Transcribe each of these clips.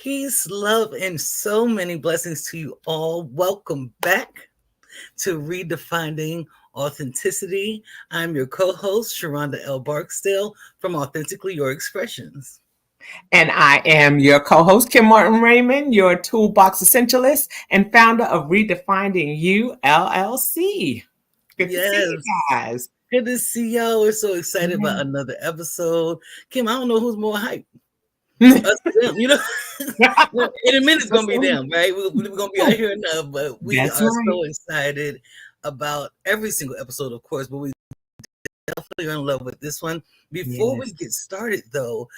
Peace, love, and so many blessings to you all. Welcome back to Redefining Authenticity. I'm your co-host, Sheronda L. Barksdale from Authentically Your Expressions. And I am your co-host, Kim Martin Raymond, your toolbox essentialist and founder of Redefining You LLC. Good to see you Yes. guys. Good to see y'all. We're so excited about another episode. Kim, I don't know who's more hyped. Us or them, you know. In a minute, it's gonna be them, right? We're gonna be out here enough, but we That's are right. so excited about every single episode, of course. But we definitely are in love with this one. Before we Yes. get started, though,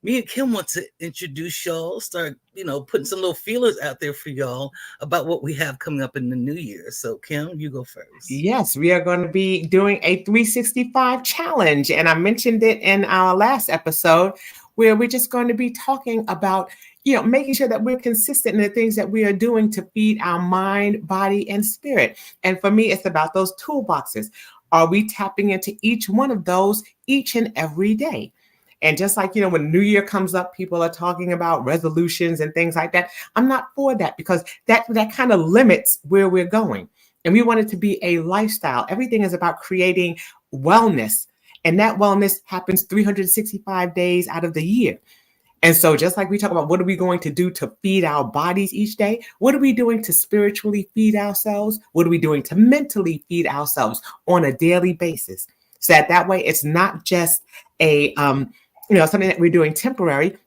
me and Kim want to introduce y'all, start, putting some little feelers out there for y'all about what we have coming up in the new year. So, Kim, you go first. Yes, we are going to be doing a 365 challenge. And I mentioned it in our last episode where we're just going to be talking about, making sure that we're consistent in the things that we are doing to feed our mind, body, and spirit. And for me, it's about those toolboxes. Are we tapping into each one of those each and every day? And just like, when New Year comes up, people are talking about resolutions and things like that. I'm not for that because that kind of limits where we're going. And we want it to be a lifestyle. Everything is about creating wellness. And that wellness happens 365 days out of the year. And so just like we talk about what are we going to do to feed our bodies each day, what are we doing to spiritually feed ourselves? What are we doing to mentally feed ourselves on a daily basis? So that way it's not just a something that we're doing temporary.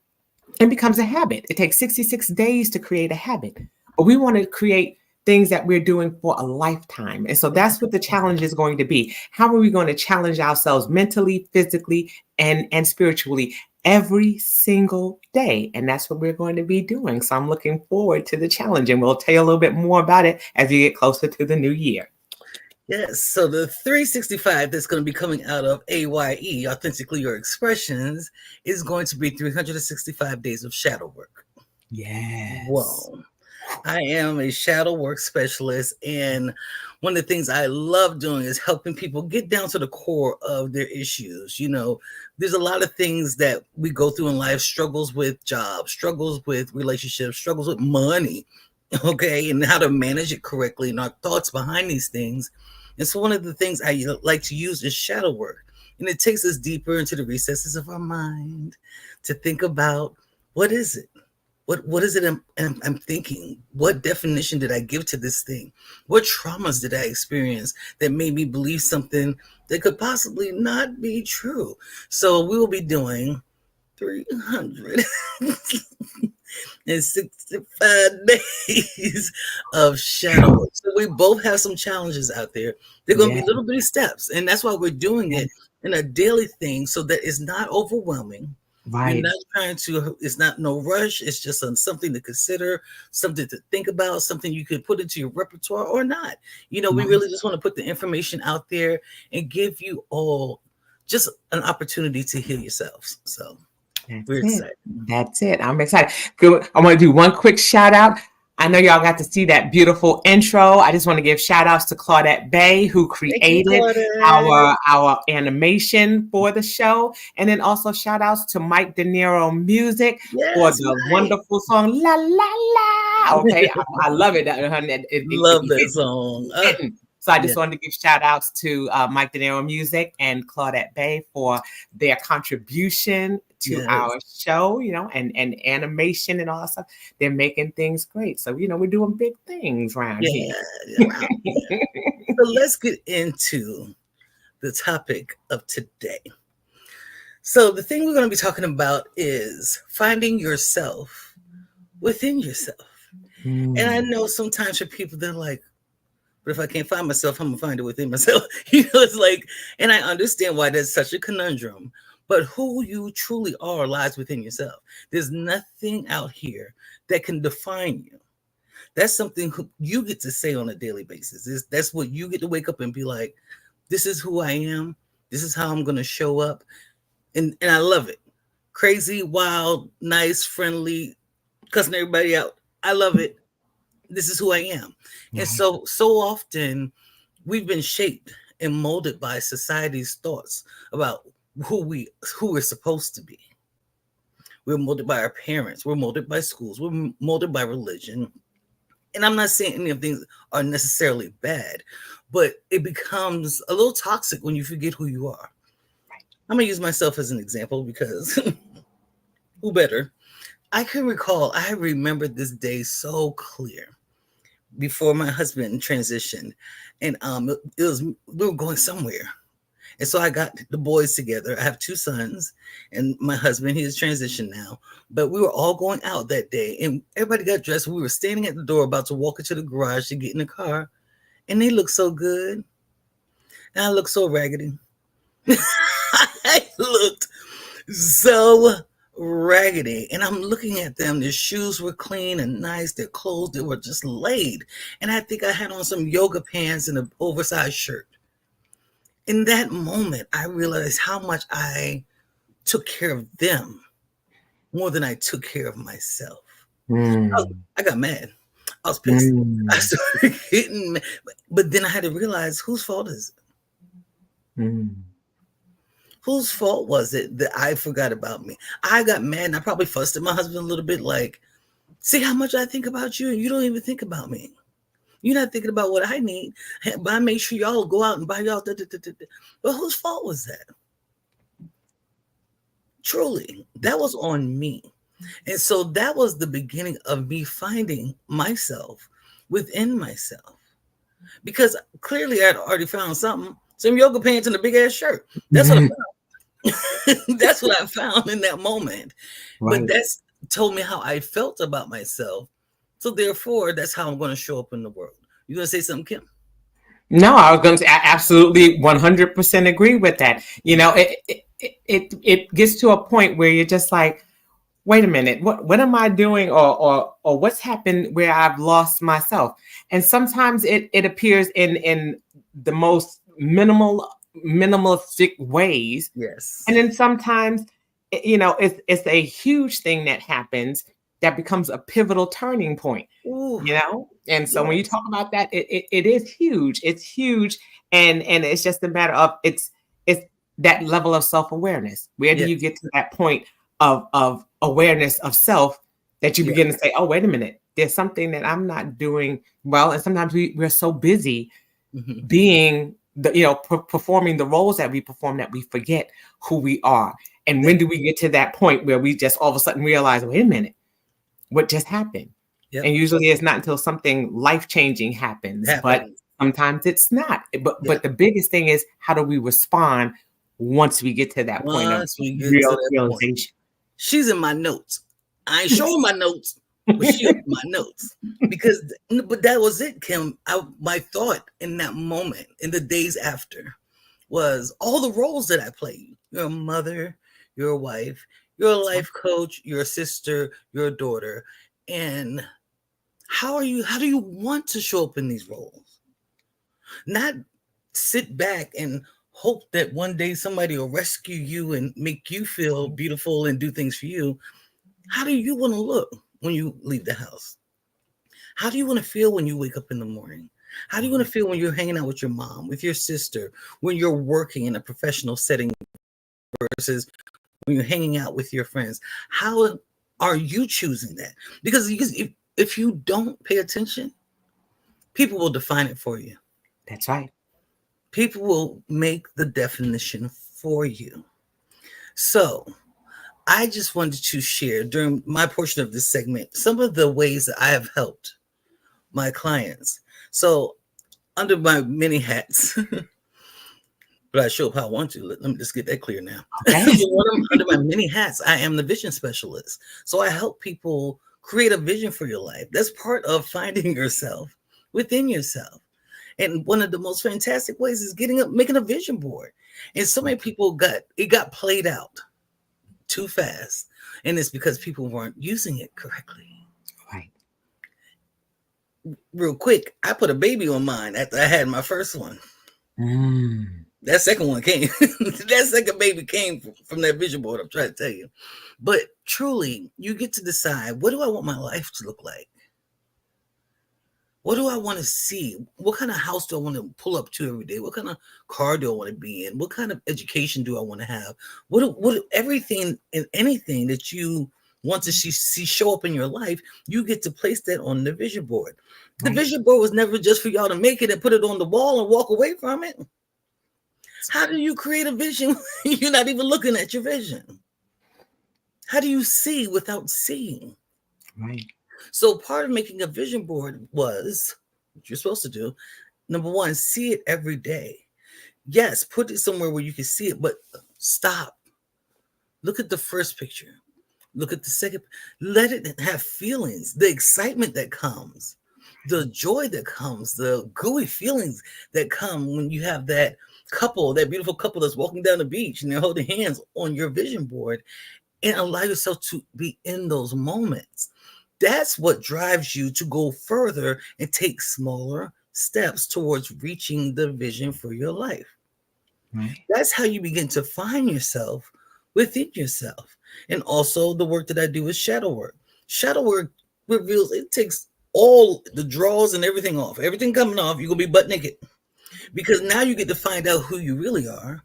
It becomes a habit. It takes 66 days to create a habit. But we want to create things that we're doing for a lifetime. And so that's what the challenge is going to be. How are we going to challenge ourselves mentally, physically, and spiritually every single day? And that's what we're going to be doing. So I'm looking forward to the challenge, and we'll tell you a little bit more about it as we get closer to the new year. Yes, so the 365 that's going to be coming out of AYE, Authentically Your Expressions, is going to be 365 days of shadow work. Yes. Whoa. I am a shadow work specialist, and one of the things I love doing is helping people get down to the core of their issues. There's a lot of things that we go through in life, struggles with jobs, struggles with relationships, struggles with money, okay, and how to manage it correctly and our thoughts behind these things. And so one of the things I like to use is shadow work. And it takes us deeper into the recesses of our mind to think about what is it? What is it I'm thinking? What definition did I give to this thing? What traumas did I experience that made me believe something that could possibly not be true? So we will be doing 365 days of shadow work. So we both have some challenges out there. They're going to be little bitty steps. And that's why we're doing it in a daily thing so that it's not overwhelming. You're Right. not trying to, it's not no rush. It's just something to consider, something to think about, something you could put into your repertoire or not. We really just want to put the information out there and give you all just an opportunity to heal yourselves. So we're excited. That's it. I'm excited. Good. I want to do one quick shout out. I know y'all got to see that beautiful intro. I just want to give shout outs to Claudette Bay, who created our animation for the show. And then also shout outs to Mike De Niro Music for the wonderful song, La La La. Okay. I love it. Love that song. So I just wanted to give shout outs to Mike De Niro Music and Claudette Bay for their contribution to our show, and animation and all that stuff. They're making things great. So, we're doing big things around here. So let's get into the topic of today. So the thing we're going to be talking about is finding yourself within yourself. And I know sometimes for people, they're like, but if I can't find myself, I'm going to find it within myself. It's like, and I understand why that's such a conundrum. But who you truly are lies within yourself. There's nothing out here that can define you. That's something you get to say on a daily basis. That's what you get to wake up and be like, this is who I am. This is how I'm going to show up. And I love it. Crazy, wild, nice, friendly, cussing everybody out. I love it. This is who I am. And so often we've been shaped and molded by society's thoughts about who we're supposed to be. We're molded by our parents. We're molded by schools. We're molded by religion. And I'm not saying any of things are necessarily bad, but it becomes a little toxic when you forget who you are. I'm going to use myself as an example because who better? I remember this day so clear before my husband transitioned. And it was, we were going somewhere. And so I got the boys together. I have two sons and my husband, he is transitioned now. But we were all going out that day and everybody got dressed. We were standing at the door about to walk into the garage to get in the car. And they looked so good. And I looked so raggedy. I looked so raggedy. And I'm looking at them. Their shoes were clean and nice. Their clothes, they were just laid. And I think I had on some yoga pants and an oversized shirt. In that moment, I realized how much I took care of them more than I took care of myself. I got mad. I was pissed. I started getting mad. But then I had to realize, whose fault is it? Whose fault was it that I forgot about me? I got mad and I probably fussed at my husband a little bit like, see how much I think about you and you don't even think about me. You're not thinking about what I need, but I make sure y'all go out and buy y'all. But whose fault was that? Truly, that was on me. And so that was the beginning of me finding myself within myself. Because clearly I'd already found something, some yoga pants and a big ass shirt. That's what I found. That's what I found in that moment. Right. But that's told me how I felt about myself. So therefore, that's how I'm going to show up in the world. You going to say something, Kim? No, I was going to say, I absolutely 100% agree with that. You know, it gets to a point where you're just like, wait a minute, what am I doing, or what's happened where I've lost myself? And sometimes it appears in the most minimalistic ways. Yes. And then sometimes, you know, it's a huge thing that happens that becomes a pivotal turning point. Ooh. You know? And so when you talk about that, it is huge. It's huge. And it's just a matter of it's that level of self-awareness. Where do you get to that point of awareness of self that you begin to say, oh, wait a minute, there's something that I'm not doing well. And sometimes we're so busy being performing the roles that we perform that we forget who we are. And when do we get to that point where we just all of a sudden realize, wait a minute, what just happened? Yep. And usually it's not until something life-changing happens, but sometimes it's not. But the biggest thing is, how do we respond once we get to that point of realization? She's in my notes. I ain't showing my notes, but she's in my notes. But that was it, Kim. My thought in that moment, in the days after, was all the roles that I played. You're a mother, you're a wife, you're a life coach, you're a sister, you're a daughter. And how do you want to show up in these roles? Not sit back and hope that one day somebody will rescue you and make you feel beautiful and do things for you. How do you want to look when you leave the house? How do you want to feel when you wake up in the morning? How do you want to feel when you're hanging out with your mom, with your sister, when you're working in a professional setting versus when you're hanging out with your friends? How are you choosing that? Because if you don't pay attention, people will define it for you. That's right. People will make the definition for you. So I just wanted to share during my portion of this segment some of the ways that I have helped my clients. So under my many hats, but I show up how I want to. Let me just get that clear now. Okay. Under my many hats, I am the vision specialist. So I help people create a vision for your life. That's part of finding yourself within yourself. And one of the most fantastic ways is making a vision board. And so many people got played out too fast. And it's because people weren't using it correctly. Right. Real quick, I put a baby on mine after I had my first one. That second one came. That second baby came from that vision board, I'm trying to tell you. But truly, you get to decide, what do I want my life to look like? What do I want to see? What kind of house do I want to pull up to every day? What kind of car do I want to be in? What kind of education do I want to have? What everything and anything that you want to see show up in your life, you get to place that on the vision board. The Right. vision board was never just for y'all to make it and put it on the wall and walk away from it. How do you create a vision when you're not even looking at your vision? How do you see without seeing? Right. So part of making a vision board was what you're supposed to do. Number one, see it every day. Yes, put it somewhere where you can see it, but stop. Look at the first picture. Look at the second. Let it have feelings, the excitement that comes, the joy that comes, the gooey feelings that come when you have that couple, that beautiful couple that's walking down the beach and they're holding hands on your vision board, and allow yourself to be in those moments. That's what drives you to go further and take smaller steps towards reaching the vision for your life. Right. That's how you begin to find yourself within yourself. And also the work that I do is shadow work. Shadow work reveals, it takes all the draws and everything off. Everything coming off, you're gonna be butt naked. Because now you get to find out who you really are.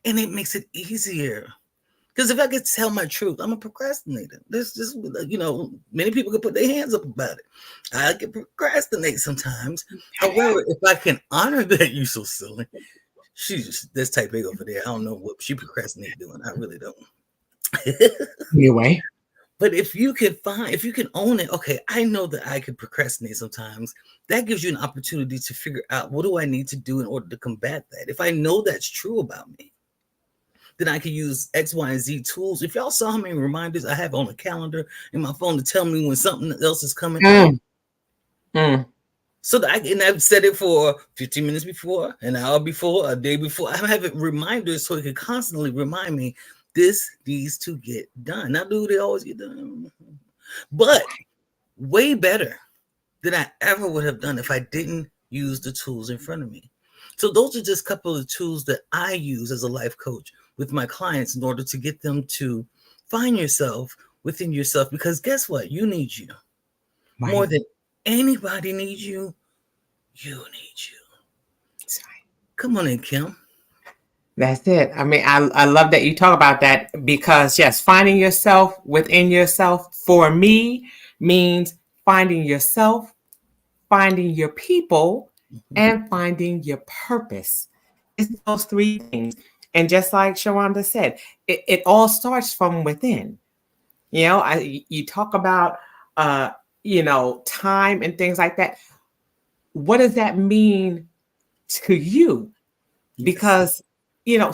And it makes it easier. Because if I could tell my truth, I'm a procrastinator. This just, many people can put their hands up about it. I can procrastinate sometimes. However, if I can honor that, you so silly. She's just this type A over there. I don't know what she procrastinate doing. I really don't. Anyway. But if you can own it, okay, I know that I could procrastinate sometimes. That gives you an opportunity to figure out what do I need to do in order to combat that. If I know that's true about me, then I can use X, Y, and Z tools. If y'all saw how many reminders I have on a calendar in my phone to tell me when something else is coming. So that I've set it for 15 minutes before, an hour before, a day before. I have it reminders so it can constantly remind me this needs to get done. Now, do they always get done? But way better than I ever would have done if I didn't use the tools in front of me. So those are just a couple of tools that I use as a life coach with my clients in order to get them to find yourself within yourself. Because guess what? You need you. Right. More than anybody needs you, you need you. That's right. Come on in, Kim. That's it. I mean, I love that you talk about that because, yes, finding yourself within yourself for me means finding yourself, finding your people, and finding your purpose. It's those three things. And just like Sheronda said, it all starts from within. You talk about, time and things like that. What does that mean to you? Because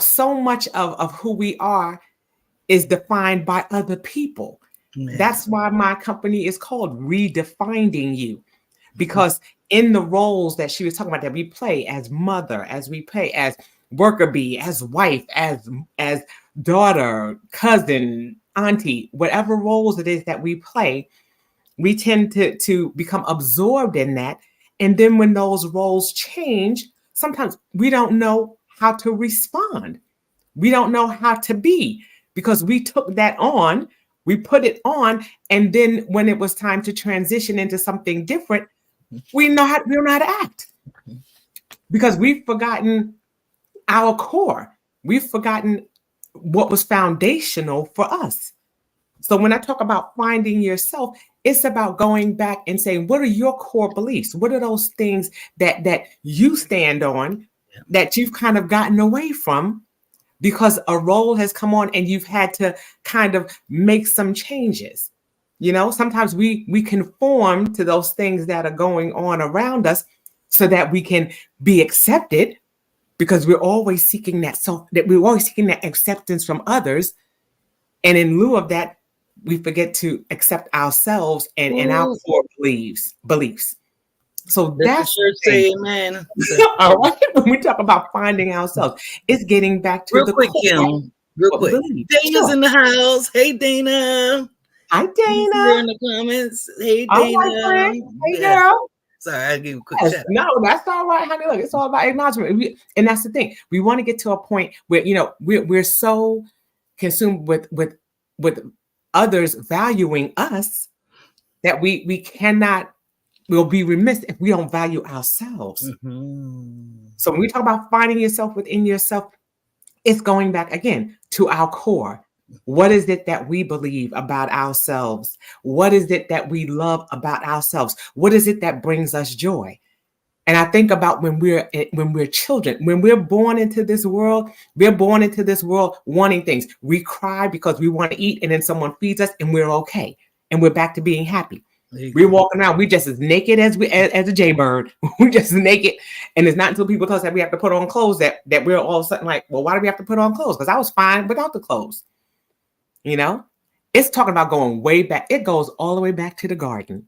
so much of who we are is defined by other people. Man. That's why my company is called Redefining You, because in the roles that she was talking about that we play as mother, as we play as worker bee, as wife, as daughter, cousin, auntie, whatever roles it is that we play, we tend to become absorbed in that. And then when those roles change, sometimes we don't know how to respond. We don't know how to be because we took that on, we put it on, and then when it was time to transition into something different, we don't know how to act because we've forgotten our core. We've forgotten what was foundational for us. So when I talk about finding yourself, it's about going back and saying, what are your core beliefs? What are those things that you stand on that you've kind of gotten away from because a role has come on and you've had to kind of make some changes? Sometimes we conform to those things that are going on around us so that we can be accepted, because we're always seeking that acceptance from others. And in lieu of that, we forget to accept ourselves and our core beliefs. So that's sure say amen. all right. When we talk about finding ourselves, it's getting back to the quick, core. Kim. Real quick. Dana's in the house. Hey, Dana. Hi, Dana. Here in the comments. Hey, Dana. All right, friend. Hey, girl. Sorry, I gave a quick shout out. No, that's all right, honey. Look, it's all about acknowledgement. And that's the thing. We want to get to a point where, we're so consumed with others valuing us that we cannot we'll be remiss if we don't value ourselves. Mm-hmm. So when we talk about finding yourself within yourself, it's going back again to our core. What is it that we believe about ourselves? What is it that we love about ourselves? What is it that brings us joy? And I think about when we're children, when we're born into this world, we're born into this world wanting things. We cry because we want to eat, and then someone feeds us, and we're okay, and we're back to being happy. There you We're go. walking around, we just as naked as a jaybird. We just as naked, and it's not until people tell us that we have to put on clothes that we're all of a sudden like, well, why do we have to put on clothes? Because I was fine without the clothes. You know, it's talking about going way back. It goes all the way back to the garden.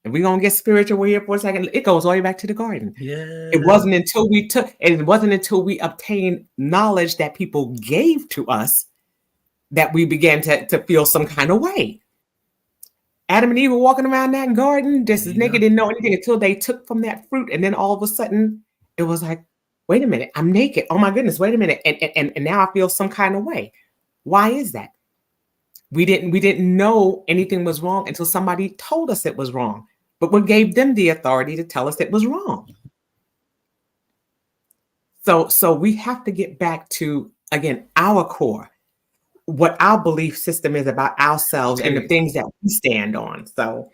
And we're gonna get spiritual here for a second. It goes all the way back to the garden. It Yeah. wasn't until we obtained knowledge that people gave to us that we began to feel some kind of way. Adam and Eve were walking around that garden just as Yeah. naked, didn't know anything until they took from that fruit. And then all of a sudden, it was like, wait a minute, I'm naked. Oh my goodness, wait a minute. And now I feel some kind of way. Why is that? We didn't know anything was wrong until somebody told us it was wrong. But what gave them the authority to tell us it was wrong? So we have to get back to, again, our core, what our belief system is about ourselves and the Period. things that we stand on. So,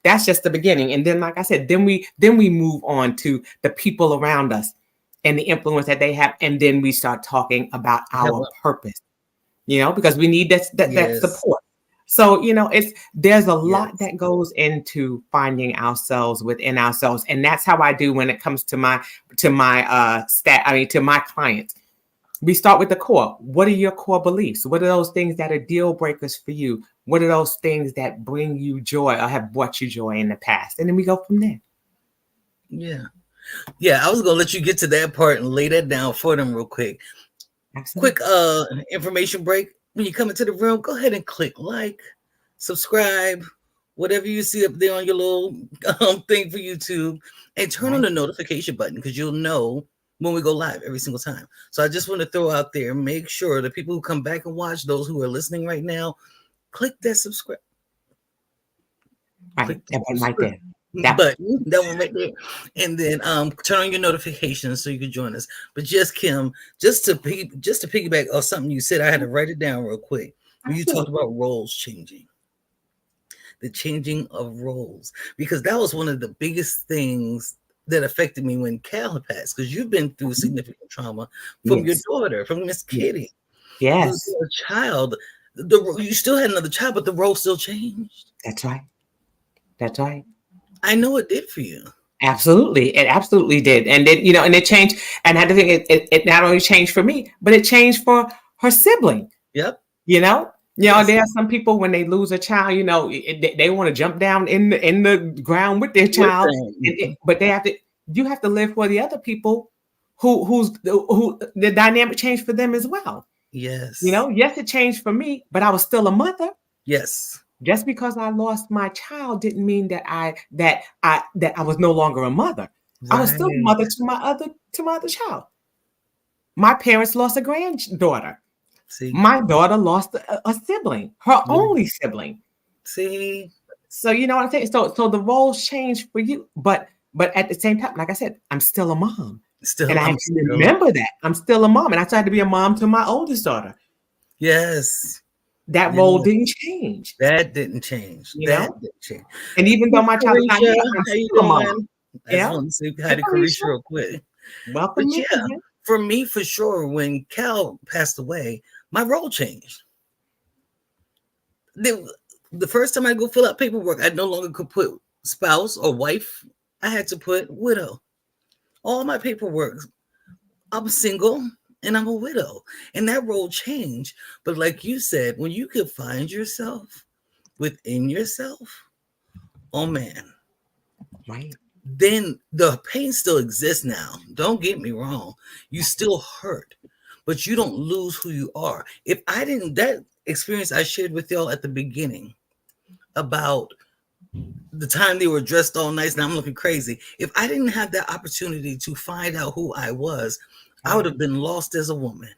that's just the beginning. And then, like I said, then we move on to the people around us and the influence that they have. And then we start talking about our Hello. purpose, because we need that Yes. support. So, there's a lot Yes. that goes into finding ourselves within ourselves. And that's how I do when it comes to my to my clients. We start with the core. What are your core beliefs? What are those things that are deal breakers for you? What are those things that bring you joy or have brought you joy in the past? And then we go from there. Yeah. Yeah. I was gonna let you get to that part and lay that down for them real quick. Quick Absolutely. information break. When you come into the room, go ahead and click like, subscribe, whatever you see up there on your little thing for YouTube, and turn on Right. the notification button because you'll know when we go live every single time. So I just want to throw out there, make sure the people who come back and watch, those who are listening right now, click that subscribe. Click Right. the That button right subscribe there. That button, that one right there, and then turn on your notifications so you can join us. But just Kim, just to piggyback off something you said, I had to write it down real quick. When you talked absolutely. about roles changing, the changing of roles, because that was one of the biggest things that affected me when Cal had passed. Because you've been through significant trauma from your Yes. daughter, from Miss Yes. Kitty, Yes. the child. You still had another child, but the role still changed. That's right. That's right. I know it did for you. Absolutely. It absolutely did. And it, and it changed. And I had to think it not only changed for me, but it changed for her sibling. Yep. You know, Yes. there are some people when they lose a child, they want to jump down in the ground with their With child, them. but you have to live for the other people who the dynamic changed for them as well. Yes. Yes, it changed for me, but I was still a mother. Yes. Just because I lost my child didn't mean that I was no longer a mother. I was still a Right. mother to my other child. My parents lost a granddaughter. See. My daughter lost a sibling, her Yeah. only sibling. See. So you know what I'm saying? So the roles change for you, but at the same time, like I said, I'm still a mom. And Still, I I'm had to still. remember that. I'm still a mom. And I tried to be a mom to my oldest daughter. Yes. That role Yes. didn't change, That didn't change. you That know? didn't change. And even though Miss my child is not Carisha, here, I'm how you still a mom. doing? I just Yeah. want to say hi Hey, to Carisha Felicia, real quick. welcome But in. yeah, for me, for sure, when Cal passed away, my role changed. The first time I go fill out paperwork, I no longer could put spouse or wife. I had to put widow. All my paperwork, I'm single and I'm a widow. And that role changed. But like you said, when you could find yourself within yourself, oh man, Right. then the pain still exists now. Don't get me wrong. You still hurt, but you don't lose who you are. If I didn't, that experience I shared with y'all at the beginning about the time they were dressed all nice and I'm looking crazy. If I didn't have that opportunity to find out who I was, I would Right. have been lost as a woman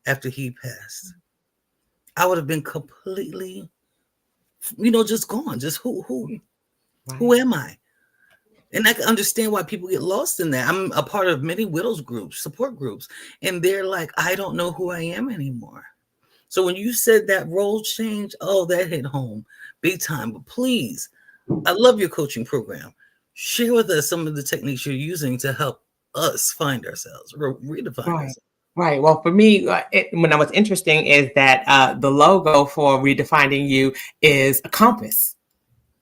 after he passed. I would have been completely, just gone. Just who Right. am I? And I can understand why people get lost in that. I'm a part of many widows groups, support groups, and they're like, I don't know who I am anymore. So when you said that role change, oh, that hit home big time. But please, I love your coaching program. Share with us some of the techniques you're using to help us find ourselves, redefine Right. ourselves. Right. Well, for me, when I was interesting is that the logo for Redefining You is a compass.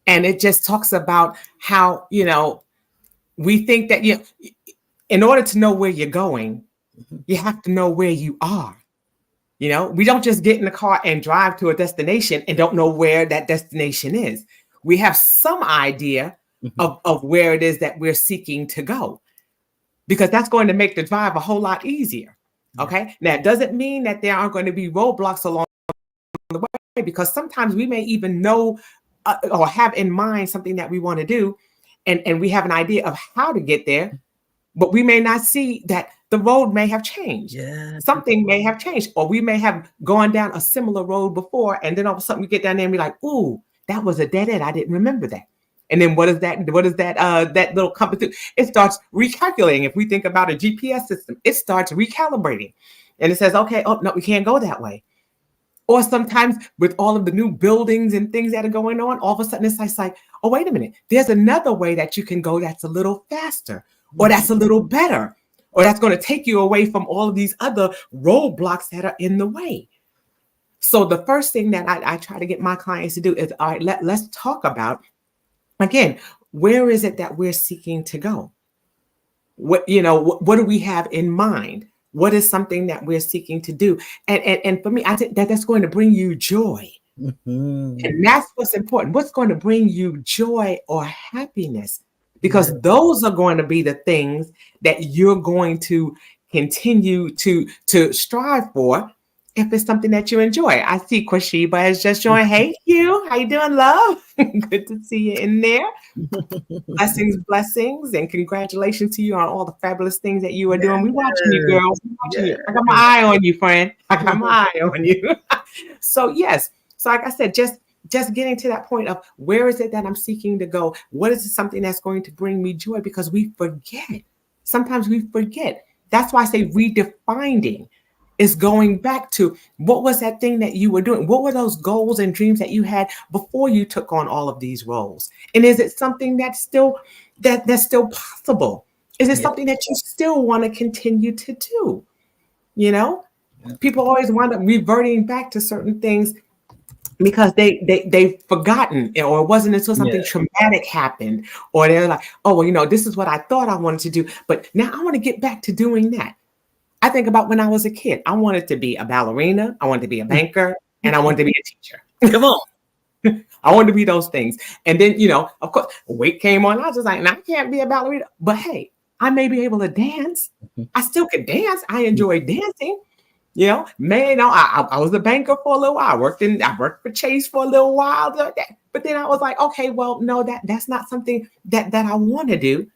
And it just talks about how, we think that in order to know where you're going, Mhm. you have to know where you are. We don't just get in the car and drive to a destination and don't know where that destination is. We have some idea Mhm. of where it is that we're seeking to go, because that's going to make the drive a whole lot easier. Yeah. Okay. Now, it doesn't mean that there aren't going to be roadblocks along the way, because sometimes we may even know or have in mind something that we want to do, and we have an idea of how to get there, but we may not see that the road may have changed. Yeah. Something may have changed, or we may have gone down a similar road before, and then all of a sudden we get down there and we're like, "Ooh, that was a dead end. I didn't remember that." And then what is that? What is that? That little compass do? It starts recalculating. If we think about a GPS system, it starts recalibrating, and it says, "Okay, oh no, we can't go that way." Or sometimes with all of the new buildings and things that are going on, all of a sudden it's like, oh, wait a minute, there's another way that you can go that's a little faster, or that's a little better, or that's going to take you away from all of these other roadblocks that are in the way. So the first thing that I try to get my clients to do is, all right, let's talk about, again, where is it that we're seeking to go? What do we have in mind? What is something that we're seeking to do? And for me, I think that that's going to bring you joy. Mhm. And that's what's important. What's going to bring you joy or happiness? Yeah. Because those are going to be the things that you're going to continue to strive for if it's something that you enjoy. I see Kwashiba has just joined. Hey, Hugh, how you doing, love? Good to see you in there. Blessings, blessings, and congratulations to you on all the fabulous things that you are doing. We watching you, Yes. girl. We watching Yeah. you. I got my eye on you, friend. I got my eye on you. So yes. So like I said, just getting to that point of where is it that I'm seeking to go? What is something that's going to bring me joy? Because we forget. Sometimes we forget. That's why I say redefining is going back to what was that thing that you were doing? What were those goals and dreams that you had before you took on all of these roles? And is it something that's still possible? Is it Yeah. something that you still want to continue to do? You know, Yeah. people always wind up reverting back to certain things because they've forgotten, or it wasn't until something Yeah. traumatic happened, or they're like, oh well, this is what I thought I wanted to do, but now I want to get back to doing that. I think about when I was a kid. I wanted to be a ballerina, I wanted to be a banker, and I wanted to be a teacher. Come on. I wanted to be those things. And then, of course, weight came on. I was just like, no, I can't be a ballerina. But hey, I may be able to dance. I still could dance. I enjoy dancing. Man, I was a banker for a little while. I worked for Chase for a little while. But then I was like, okay, well, no, that's not something that I want to do.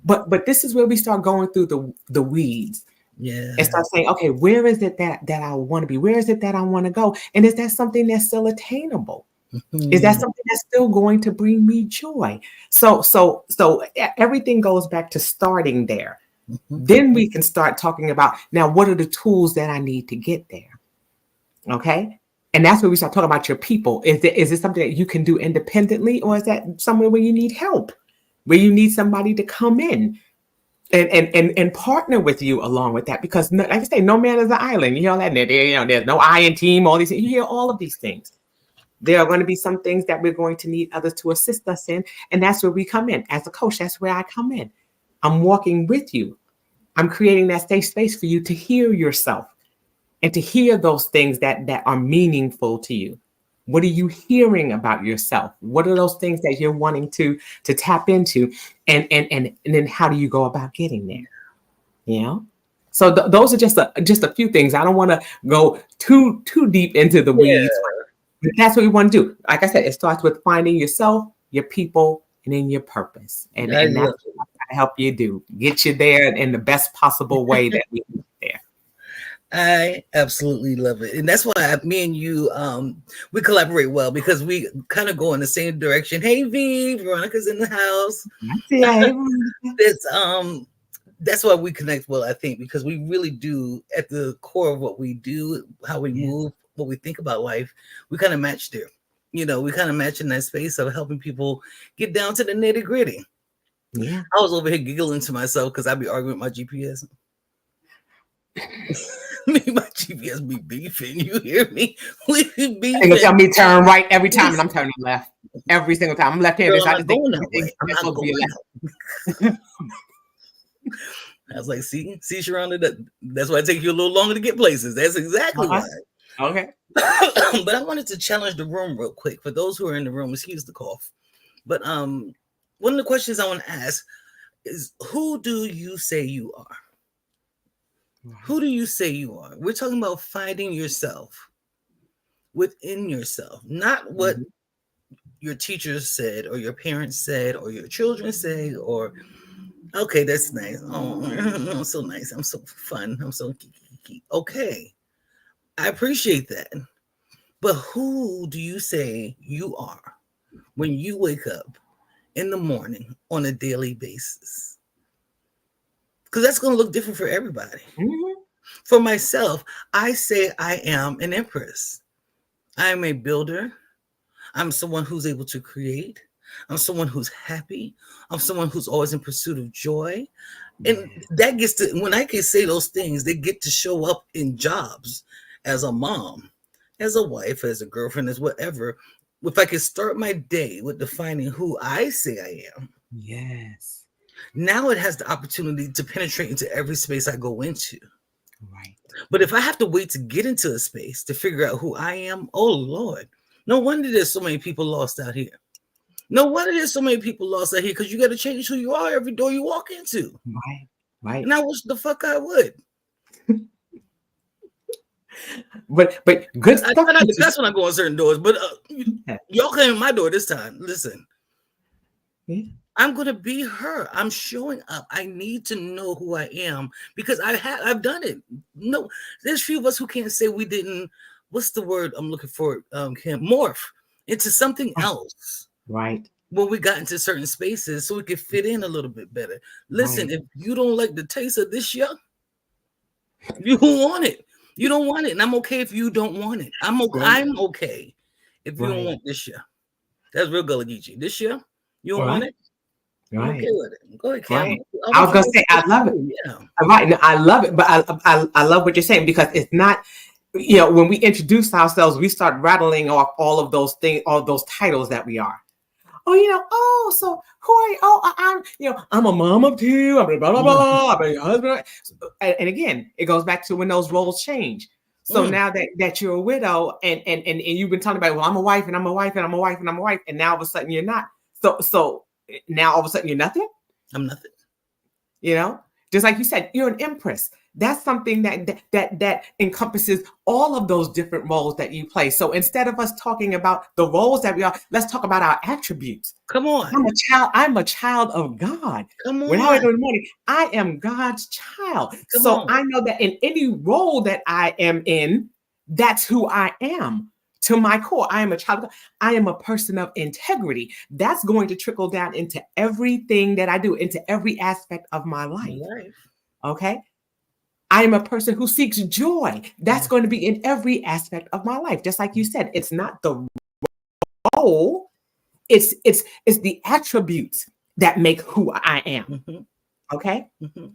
But this is where we start going through the weeds and Yeah. start saying, okay, where is it that I want to be? Where is it that I want to go? And is that something that's still attainable? Is that Mhm. something that's still going to bring me joy? So everything goes back to starting there. Mhm. Then we can start talking about, now, what are the tools that I need to get there? Okay. And that's where we start talking about your people. Is it something that you can do independently, or is that somewhere where you need help, where you need somebody to come in and partner with you along with that? Because like I say, no man is an island. You know that there's no I in team, all these things. You hear all of these things. There are going to be some things that we're going to need others to assist us in. And that's where we come in. As a coach, that's where I come in. I'm walking with you. I'm creating that safe space for you to hear yourself and to hear those things that are meaningful to you. What are you hearing about yourself? What are those things that you're wanting to tap into? And then how do you go about getting there? You know? So those are just a few things. I don't want to go too deep into the weeds. Yeah. But that's what we want to do. Like I said, it starts with finding yourself, your people, and then your purpose. And I that's love what I'm trying to help you do. Get you there in the best possible way that we can get there. I absolutely love it, and that's why me and you, we collaborate well because we kind of go in the same direction. Hey, V, Veronica's in the house. I see. Hey, Veronica. That's why we connect well. I think because we really do at the core of what we do, how we Yeah. move, what we think about life. We kind of match there. We kind of match in that space of helping people get down to the nitty gritty. Yeah. I was over here giggling to myself because I'd be arguing with my GPS. Me, my GPS be beefing. You hear me? We be They gonna beefing. tell me turn right every time, and I'm turning left every single time. I'm left-handed, Girl, so I'm I not just think going that everything way. I'm that's not supposed to going be a left. that. I was like, see, Sheronda, that's why it takes you a little longer to get places. That's exactly Uh-huh. why. Okay. But I wanted to challenge the room real quick for those who are in the room. Excuse the cough. But one of the questions I want to ask is, who do you say you are? Who do you say you are? We're talking about finding yourself within yourself, not what Mhm. your teachers said or your parents said or your children say or okay, that's nice. Oh, I'm so nice. I'm so fun. I'm so geeky. Okay, I appreciate that. But who do you say you are when you wake up in the morning on a daily basis? Because that's going to look different for everybody. Mhm. For myself, I say I am an empress. I am a builder. I'm someone who's able to create. I'm someone who's happy. I'm someone who's always in pursuit of joy. And Yeah. that gets to, when I can say those things, they get to show up in jobs as a mom, as a wife, as a girlfriend, as whatever. If I can start my day with defining who I say I am, Yes. now it has the opportunity to penetrate into every space I go into. Right. But if I have to wait to get into a space to figure out who I am, oh Lord, no wonder there's so many people lost out here. No wonder there's so many people lost out here because you got to change who you are every door you walk into. Right. Right. And I wish the fuck I would. But good I stuff. try not to cuss when I go on certain doors, but Yeah. y'all came in my door this time. Listen, Yeah. I'm gonna be her. I'm showing up. I need to know who I am because I've done it. No, there's few of us who can't say we didn't. What's the word I'm looking for? Can morph into something else Right. when we got into certain spaces so we could fit in a little bit better. Listen, Right. if you don't like the taste of this shit, you don't want it. You don't want it, and I'm okay if you don't want it. Right. I'm okay if you don't Right. want this shit. That's real Gullah Geechee. This year, you don't want Right. it? I'm okay Right. with it. Go ahead, Cam. Right. I I want was you gonna to say I love it. yeah. Right. No, I love it, but I love what you're saying because it's not. When we introduce ourselves, we start rattling off all of those things, all those titles that we are. Oh, so who are you? Oh, I'm a mom of two. I'm blah blah blah. I'm a husband. And again, it goes back to when those roles change. So Mm, now that you're a widow and you've been talking about, well, I'm a wife and I'm a wife and I'm a wife and I'm a wife, and now all of a sudden you're not. So now all of a sudden you're nothing. I'm nothing. Just like you said, you're an empress. That's something that encompasses all of those different roles that you play. So instead of us talking about the roles that we are, let's talk about our attributes. Come on. I'm a child of God. Come When I wake on. up in the morning, I am God's child. Come So on. I know that in any role that I am in, that's who I am. To my core, I am a child of God. I am a person of integrity. That's going to trickle down into everything that I do, into every aspect of my My life. life. Okay. I am a person who seeks joy. That's going to be in every aspect of my life. Just like you said, it's not the role, it's the attributes that make who I am. Mm-hmm. Okay. Mm-hmm.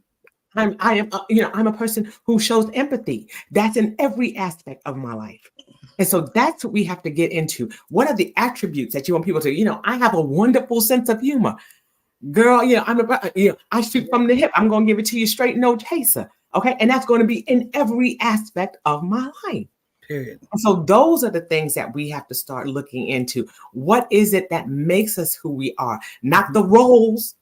I'm a person who shows empathy. That's in every aspect of my life. And so that's what we have to get into. What are the attributes that you want people to, I have a wonderful sense of humor. Girl, I shoot from the hip. I'm going to give it to you straight, no chaser. Okay. And that's going to be in every aspect of my life. Period. And so those are the things that we have to start looking into. What is it that makes us who we are? Not the roles,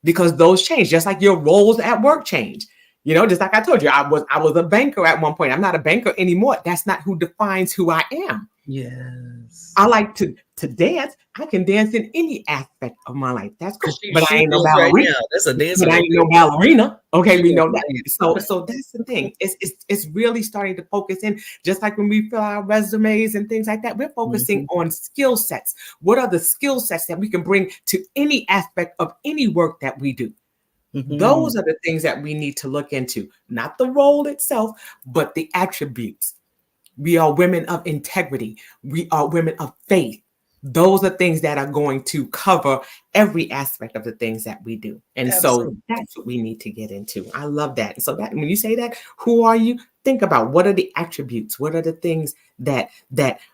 because those change, just like your roles at work change. You know, just like I told you, I was a banker at one point. I'm not a banker anymore. That's not who defines who I am. Yes. I like to dance. I can dance in any aspect of my life. That's Cause cool. But I she ain't no knows right ballerina. now. That's a dancer But I right ain't there. no ballerina. Okay, She we knows know that. the So that's the thing. It's really starting to focus in, just like when we fill our resumes and things like that. We're focusing dance. on skill sets. What are the skill sets that we can bring to any aspect of any work that we do? Hmm. Those are the things that we need to look into, not the role itself, but the attributes. We are women of integrity. We are women of faith. Those are things that are going to cover every aspect of the things that we do. And so Absolutely. that's what we need to get into. I love that. So that when you say that, who are you? Think about what are the attributes? What are the things that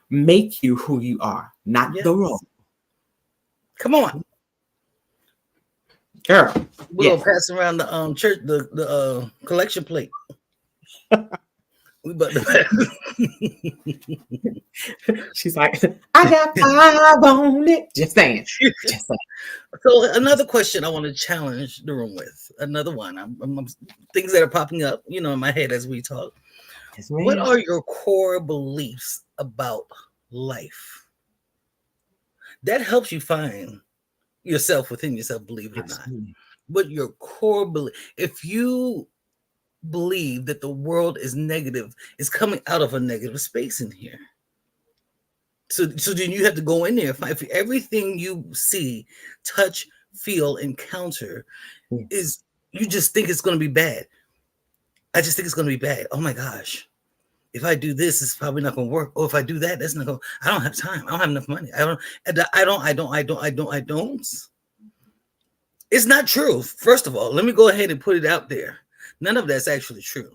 make you who you are, not the role. Yes. Come on. Girl, We're gonna yes. pass around the church the collection plate. We about to She's like, I got five on it. Just saying. Just saying. So another question I want to challenge the room with. Another one. Things that are popping up, in my head as we talk. Yes, What ma'am. are your core beliefs about life? That helps you find yourself within yourself, believe it or not. Absolutely. But your core belief, if you believe that the world is negative, it's coming out of a negative space in here. So then you have to go in there. If everything you see, touch, feel, encounter Yes. is, you just think it's going to be bad. I just think it's going to be bad. Oh my gosh. If I do this, it's probably not going to work. Or if I do that, that's not going. I don't have time. I don't have enough money. I don't. I don't. I don't. I don't. I don't. I don't. It's not true. First of all, let me go ahead and put it out there. None of that's actually true.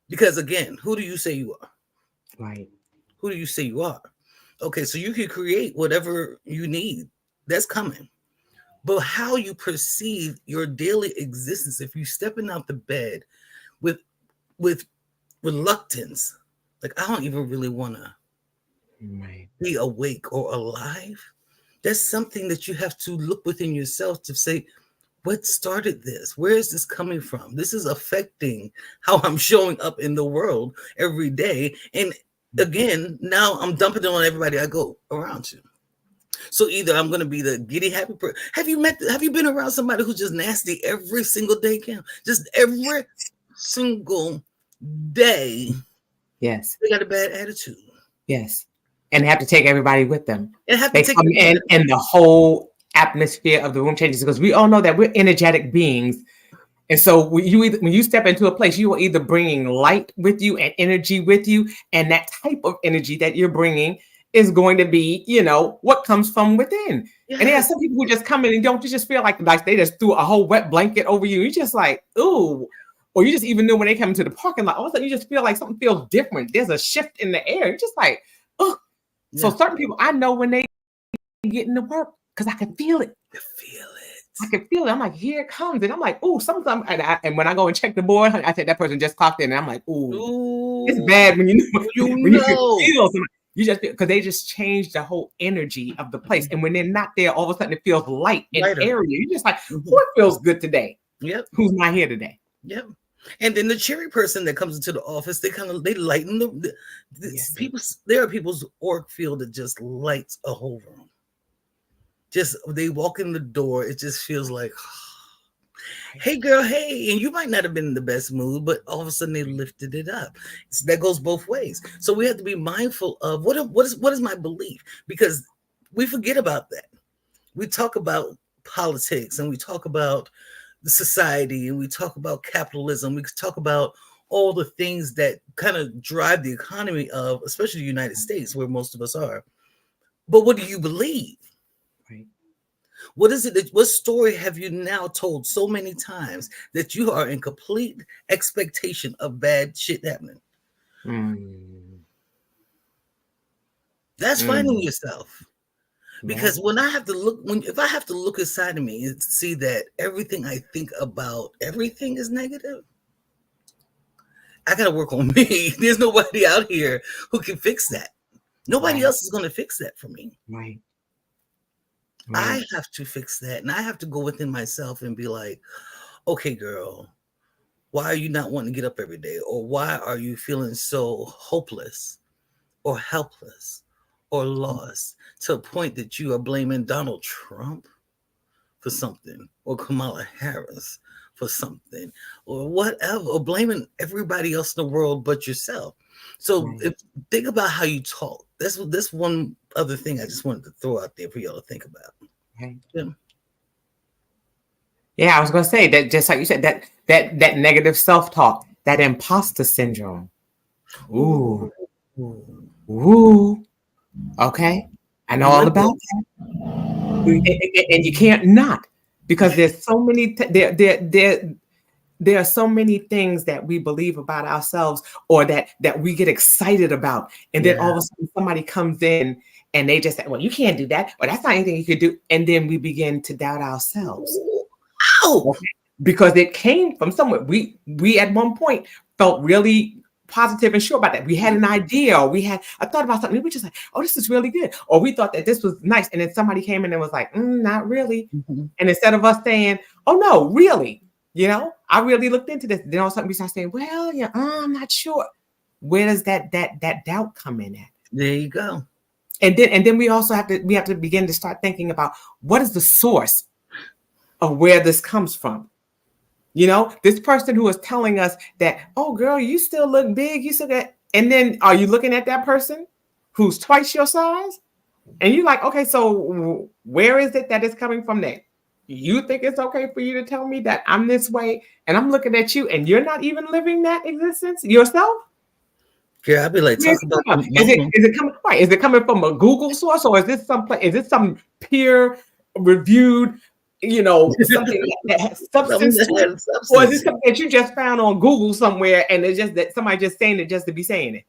Because again, who do you say you are? Right. Who do you say you are? Okay, so you can create whatever you need. That's coming. But how you perceive your daily existence, if you stepping out the bed with with reluctance, like I don't even really want to Right. be awake or alive. That's something that you have to look within yourself to say, what started this? Where is this coming from? This is affecting how I'm showing up in the world every day. And again, now I'm dumping it on everybody I go around to. So either I'm going to be the giddy happy person. Have you been around somebody who's just nasty every single day, Cam? Just every single day, Yes. they got a bad attitude. Yes. And they have to take everybody with them. And have to They take come everybody. in and the whole atmosphere of the room changes because we all know that we're energetic beings. And so when you step into a place, you are either bringing light with you and energy with you. And that type of energy that you're bringing is going to be, what comes from within. And there are Yes. some people who just come in and don't, you just feel like they just threw a whole wet blanket over you. You're just like, ooh. Or you just even know when they come into the parking lot, all of a sudden you just feel like something feels different. There's a shift in the air. You're just like, oh. So Yeah. certain people, I know when they get into work because I can feel it. You feel I it. can feel it. I'm like, here it comes. And I'm like, oh, sometimes, and when I go and check the board, I said that person just clocked in. And I'm like, oh, it's Ooh, bad when you know, you when you can know. feel something. You just because they just change the whole energy of the place. And when they're not there, all of a sudden it feels light and Lighter. airy. You're just like, Mhm. who feels good today? Yep. Who's not here today? Yep. And then the cheery person that comes into the office, they lighten the Yes. people. There are people's auric field that just lights a whole room. Just they walk in the door, it just feels like, hey girl, hey, and you might not have been in the best mood, but all of a sudden they lifted it up. So that goes both ways. So we have to be mindful of what is my belief, because we forget about that. We talk about politics and we talk about the society and we talk about capitalism. We talk about all the things that kind of drive the economy of, especially the United States, where most of us are. But what do you believe? Right. What is it what story have you now told so many times that you are in complete expectation of bad shit happening? Mm. That's finding Mm. yourself. Yeah. Because if I have to look inside of me and see that everything I think about everything is negative, I gotta work on me. There's nobody out here who can fix that. Nobody Right. else is gonna fix that for me. Right. I Right. have to fix that. And I have to go within myself and be like, okay, girl, Why are you not wanting to get up every day? Or why are you feeling so hopeless or helpless or lost to a point that you are blaming Donald Trump for something or Kamala Harris for something or whatever, or blaming everybody else in the world but yourself? So Right. if think about how you talk. That's one other thing I just wanted to throw out there for y'all to think about. Right. Yeah. Yeah, I was gonna say that just like you said, that negative self-talk, that imposter syndrome. Ooh, Ooh. Ooh. ooh, okay. I know all What about and you can't not because there's so many there are so many things that we believe about ourselves or that we get excited about, and then Yeah. all of a sudden somebody comes in and they just say, well, you can't do that, or that's not anything you could do, and then we begin to doubt ourselves. Ow! Okay. Because it came from somewhere. We at one point felt really positive and sure about that. We had an idea, or we had a thought about something. We were just like, oh, this is really good. Or we thought that this was nice. And then somebody came in and was like, not really. Mhm. And instead of us saying, oh no, really, I really looked into this. Then all of a sudden we start saying, well, yeah, I'm not sure. Where does that doubt come in at? There you go. And then we have to begin to start thinking about what is the source of where this comes from. This person who is telling us that, oh, girl, you still look big. You still got, and then are you looking at that person who's twice your size? And you're like, okay, so where is it that it's coming from that you think it's okay for you to tell me that I'm this way? And I'm looking at you and you're not even living that existence yourself? Yeah, I'd be like, Where's talk it about coming the from? Is it mama. is it coming right? Is it coming from a Google source, or is this some peer reviewed, something that has Something substance to that it? has Or is substance. it something that you just found on Google somewhere and it's just that somebody just saying it just to be saying it?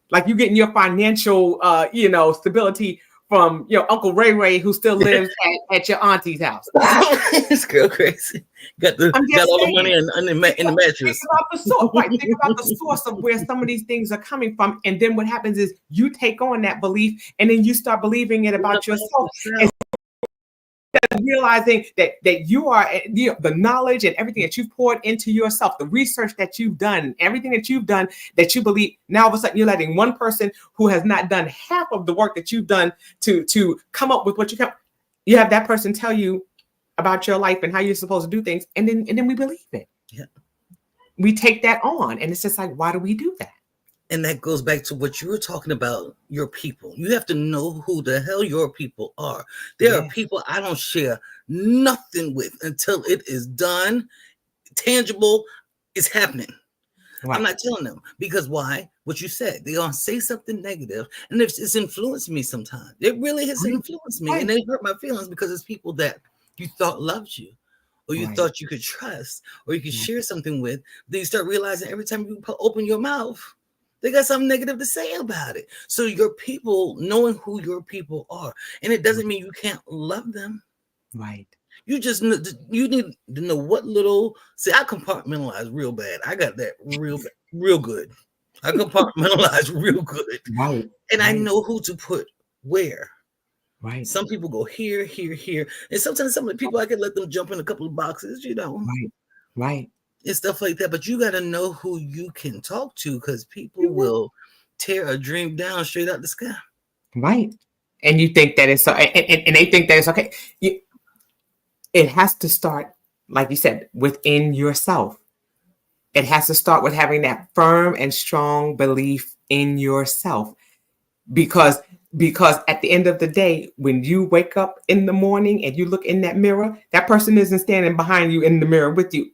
Like you getting your financial stability from Uncle Ray Ray who still lives at your auntie's house. This girl crazy. I'm Got just all the saying. money in the Think mattress. about the source, right? Think about the source of where some of these things are coming from, and then what happens is you take on that belief, and then you start believing it What about about yourself, and yourself? realizing that you are the knowledge and everything that you've poured into yourself, the research that you've done, everything that you've done that you believe. Now all of a sudden you're letting one person who has not done half of the work that you've done to come up with what you come. You have that person tell you about your life and how you're supposed to do things, and then we believe it. Yeah. We take that on, and it's just like, why do we do that? And that goes back to what you were talking about, your people. You have to know who the hell your people are. There are Yes. people I don't share nothing with until it is done, tangible, it's happening. I'm Right. not telling them because why? What you said, they're gonna say something negative, and it's influenced me sometimes. It really has Right. influenced me, and Right. they hurt my feelings because it's people that you thought loved you, or you Right. thought you could trust, or you could Right. share something with. Then you start realizing every time you open your mouth, they got something negative to say about it. So your people, knowing who your people are, and it doesn't mean you can't love them. Right. You just you need to know what little. See, I compartmentalize real bad. I got that real good. I compartmentalize real good, Right. and I Right. know who to put where. Right. Some people go here, here, here, and sometimes some of the people I can let them jump in a couple of boxes, Right. Right. and stuff like that. But you got to know who you can talk to because people Mhm. will tear a dream down straight out the sky. Right. And you think that it's so, and they think that it's okay. It has to start, like you said, within yourself. It has to start with having that firm and strong belief in yourself. Because at the end of the day, when you wake up in the morning and you look in that mirror, that person isn't standing behind you in the mirror with you.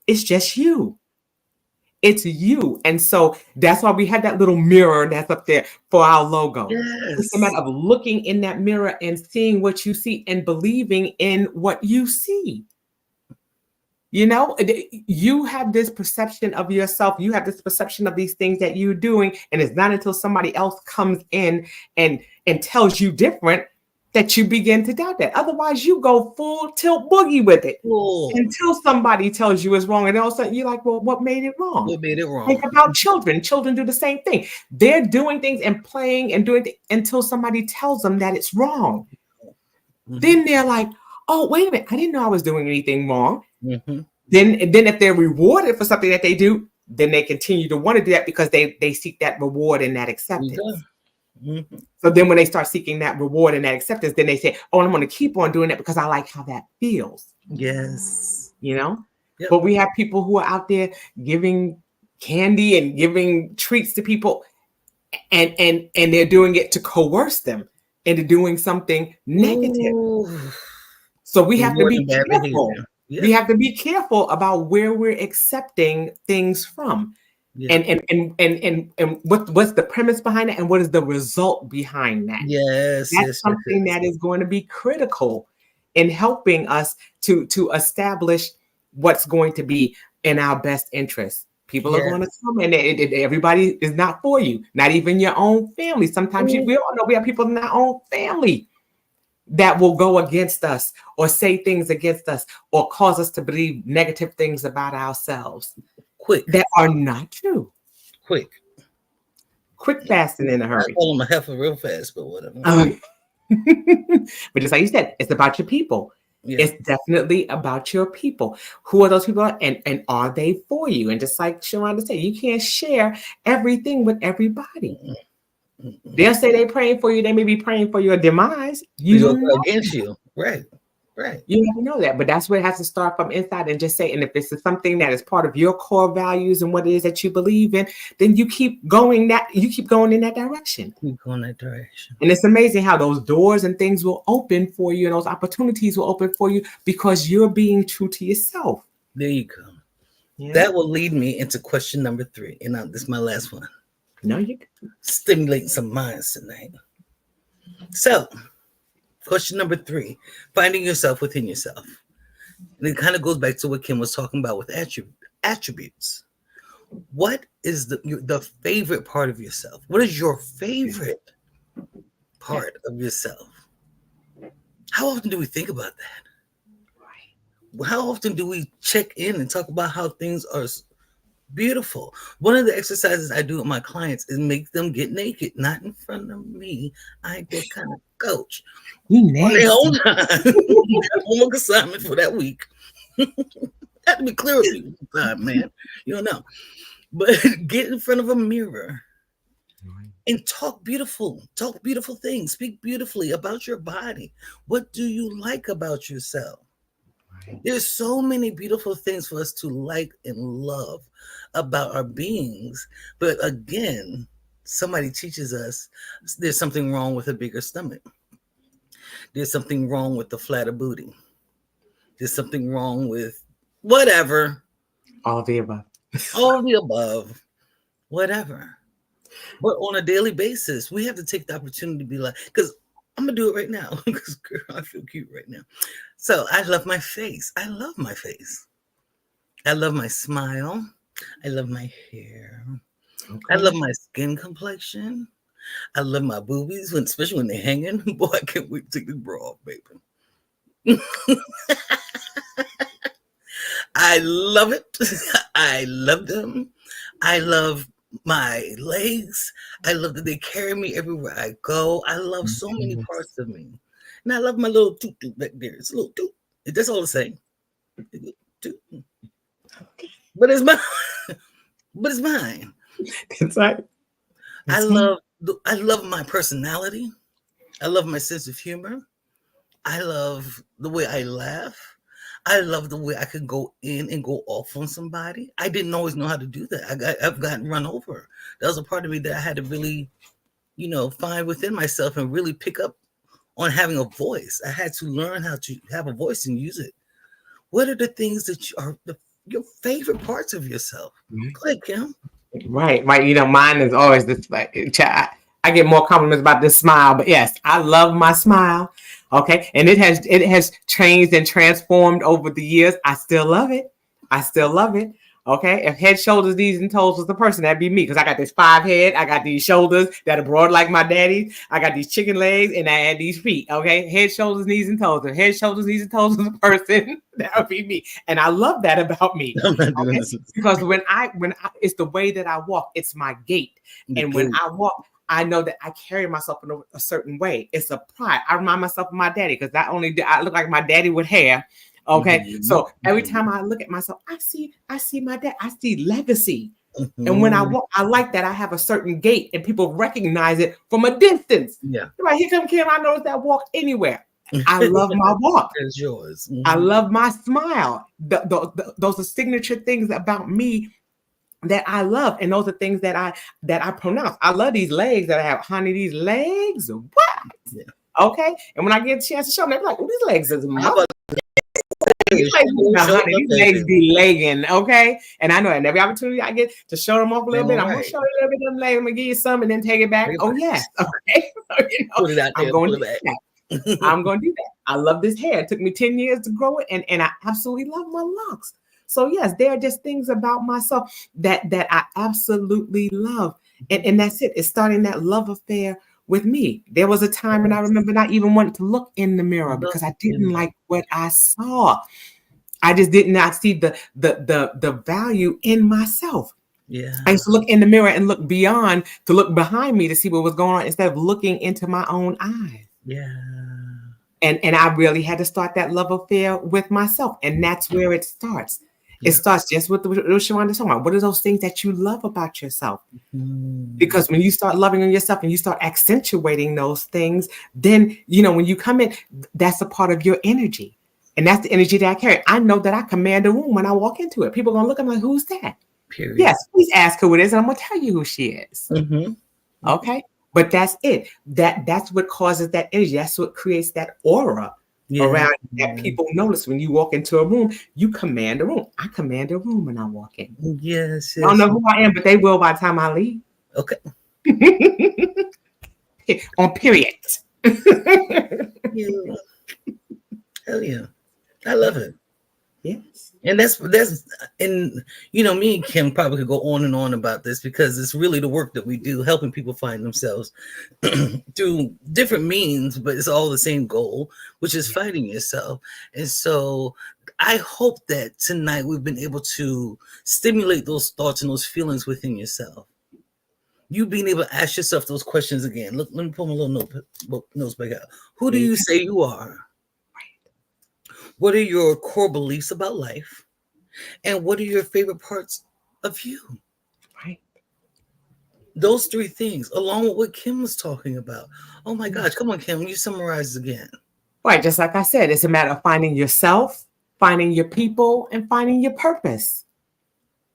It's just you. It's you. And so that's why we have that little mirror that's up there for our logo. It's a Yes. matter of looking in that mirror and seeing what you see and believing in what you see. You have this perception of yourself. You have this perception of these things that you're doing. And it's not until somebody else comes in and tells you different that you begin to doubt that. Otherwise, you go full tilt boogie with it Oh, until somebody tells you it's wrong. And all of a sudden, you're like, well, what made it wrong? what made it Think wrong? about children. Children do the same thing. They're doing things and playing and doing things until somebody tells them that it's wrong. Mm-hmm. Then they're like, oh, wait a minute. I didn't know I was doing anything wrong. Mm-hmm. Then if they're rewarded for something that they do, then they continue to want to do that because they seek that reward and that There you go. acceptance. Mm-hmm. So then when they start seeking that reward and that acceptance, then they say, oh, I'm going to keep on doing it because I like how that feels, Yes. you know? Yep. But we have people who are out there giving candy and giving treats to people, and they're doing it to coerce them into doing something negative. Ooh. So we have to be Rewarding bad careful. behavior. Yep. We have to be careful about where we're accepting things from. Yeah. And what's the premise behind it, and what is the result behind that? Yes. That's Yes. something Yes. that is going to be critical in helping us to establish what's going to be in our best interest. People are going to come, and everybody is not for you, not even your own family. Sometimes we all know we have people in our own family that will go against us or say things against us or cause us to believe negative things about ourselves Quick. that are not true. Quick. Fast, and in a I hurry. call them a heifer real fast, but whatever. But just like you said, it's about your people. Yeah. It's definitely about your people. Who are those people, and are they for you? And just like Sheronda said, you can't share everything with everybody. They'll say they're praying for you. They may be praying for your demise. You don't know against you. Right. Right. You have to know that. But that's where it has to start from inside, and just say, and if this is something that is part of your core values and what it is that you believe in, then you keep going in that direction. Keep going that direction. And it's amazing how those doors and things will open for you, and those opportunities will open for you because you're being true to yourself. There you go. Yeah. That will lead me into question number 3. And this is my last one. No, you stimulating some minds tonight. So, question number 3, finding yourself within yourself. And it kind of goes back to what Kim was talking about with attributes. What is the favorite part of yourself? What is your favorite part of yourself? How often do we think about that? How often do we check in and talk about how things are beautiful? One of the exercises I do with my clients is make them get naked, not in front of me. I ain't that kind of coach. On their own time. Homework assignment for that week. Have to be clear with you time, man. You don't know. But get in front of a mirror and talk beautiful things. Speak beautifully about your body. What do you like about yourself? There's so many beautiful things for us to like and love about our beings. But again, somebody teaches us there's something wrong with a bigger stomach. There's something wrong with the flatter booty. There's something wrong with whatever. All of the above. All of the above. Whatever. But on a daily basis, we have to take the opportunity to be like, because I'm going to do it right now. Because, girl, I feel cute right now. So I love my face. I love my face. I love my smile. I love my hair. Okay. I love my skin complexion. I love my boobies, especially when they're hanging. Boy, I can't wait to take this bra off, baby. I love it. I love them. I love my legs. I love that they carry me everywhere I go. I love so many parts of me. And I love my little toot back there. It's a little toot. That's all the same. But it's mine. But it's mine. It's like I love my personality. I love my sense of humor. I love the way I laugh. I love the way I can go in and go off on somebody. I didn't always know how to do that. I've gotten run over. That was a part of me that I had to really, find within myself and really pick up on having a voice. I had to learn how to have a voice and use it. What are the things that are your favorite parts of yourself? Go ahead, Kim. Right. Mine is always this. Like, I get more compliments about this smile, but yes, I love my smile. Okay, and it has changed and transformed over the years. I still love it. Okay, if head, shoulders, knees, and toes was the person, that'd be me, because I got this 5 head, I got these shoulders that are broad like my daddy, I got these chicken legs, and I had these feet. Okay, head, shoulders, knees, and toes. If head, shoulders, knees, and toes was the person, that would be me, and I love that about me. Okay? Because when I it's the way that I walk, it's my gait, and when I walk, I know that I carry myself in a certain way. It's a pride. I remind myself of my daddy, because not only do I look like my daddy with hair, Okay. Mhm. So every time I look at myself, I see my dad, I see legacy. And when I Mhm. walk, I like that I have a certain gait and people recognize it from a distance. Yeah. They're like, here come Kim. I notice that walk anywhere. I love my walk. It's yours. I Mhm. love my smile. Those are signature things about me that I love, and those are things that I pronounce. I love these legs that I have. Honey, these legs, what? Yeah. Okay. And when I get a chance to show them, they're like, oh, these legs is How mother. about These legs, show honey, them, these legs baby? be legging, okay? And I know, and every opportunity I get to show them off a little Damn bit, I'm gonna right. show you a little bit of them legs. I'm gonna give you some and then take it back. Take it Oh back. yes, okay. Put it out I'm there. going Pull to it do back. that. I'm going to do that. I love this hair. It took me 10 years to grow it, and I absolutely love my locks. So yes, there are just things about myself that I absolutely love, and that's it. It's starting that love affair with me. There was a time, and I Yes. remember not even wanting to look in the mirror Look because I in didn't the like what I saw. I just did not see the value in myself. I yeah. used to look in the mirror and look beyond to look behind me to see what was going on instead of looking into my own eyes. Yeah. And I really had to start that love affair with myself. And that's where it starts. It Yeah. starts just with what Sheronda talking about. What are those things that you love about yourself? Mm. Because when you start loving on yourself and you start accentuating those things, then, when you come in, that's a part of your energy. And that's the energy that I carry. I know that I command a room when I walk into it. People are going to look, I'm like, who's that? Period. Yes, please ask who it is, and I'm going to tell you who she is. Mm-hmm. Okay. But that's it. That's what causes that energy. That's what creates that aura Yeah. around that people notice when you walk into a room. You command a room. I command a room when I walk in. Yes. I don't Yes. know who I am, but they will by the time I leave. Okay. On period. Yeah. Hell yeah. I love it. Yes. And that's and me and Kim probably could go on and on about this because it's really the work that we do, helping people find themselves through different means, but it's all the same goal, which is finding yourself. And so I hope that tonight we've been able to stimulate those thoughts and those feelings within yourself. You being able to ask yourself those questions again. Look, let me pull my little notes back out. Who do Me you too. say you are? What are your core beliefs about life? And what are your favorite parts of you? Right. Those three things, along with what Kim was talking about. Oh my Yeah. gosh, come on, Kim, you summarize again. Right. Just like I said, it's a matter of finding yourself, finding your people, and finding your purpose.